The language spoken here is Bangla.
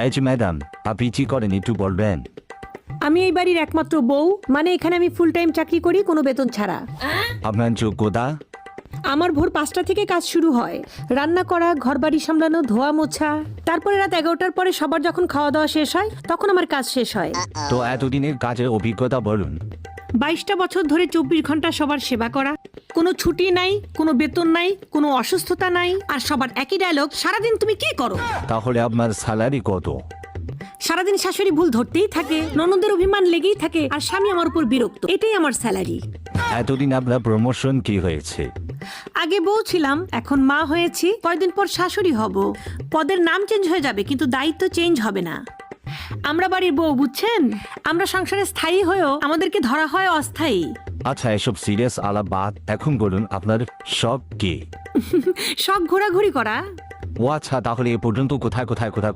এই যে ম্যাডাম, আপনি কি করেন একটু বলবেন? আমি এই বাড়ির একমাত্র বউ, মানে এখানে আমি ফুল টাইম চাকরি করি কোনো বেতন ছাড়া। আপনার যোগ্যতা? আমার ভোর 5টা থেকে কাজ শুরু হয়, রান্না করা, ঘরবাড়ি সামলানো, ধোয়া মোছা। তারপরে রাত 11টার পরে সবার যখন খাওয়া দাওয়া শেষ হয় তখন আমার কাজ শেষ হয়। তো এতদিনের কাজের অভিজ্ঞতা বলুন। 22টা বছর ধরে 24 ঘন্টা সবার সেবা করা, কোনো ছুটি নাই, কোনো বেতন নাই, কোনো অসুস্থতা নাই, আর সবার একই ডায়লগ, সারাদিন তুমি কি করো? তাহলে আপনার স্যালারি কত? সারাদিন শাশুড়ি ভুল ধরতেই থাকে, ননদের অভিমান লেগেই থাকে, আর স্বামী আমার উপর বিরক্ত। এটাই আমার স্যালারি। এতদিন আপনার প্রমোশন কি হয়েছে? আগে বউ ছিলাম, এখন মা হয়েছি, কয়দিন পর শাশুড়ি হব। পদের নাম চেঞ্জ হয়ে যাবে কিন্তু দায়িত্ব চেঞ্জ হবে না। আমরা বাড়ির বউ, বুঝছেন? আমরা সংসারে স্থায়ী হয়েও আমাদেরকে ধরা হয় অস্থায়ী। আচ্ছা, এসব সিরিয়াস আলাপ বাদ, এখন বলুন আপনার শখ কি? শখ ঘোরাঘুরি করা। ও আচ্ছা, তাহলে এ পর্যন্ত কোথায় কোথায় কোথায়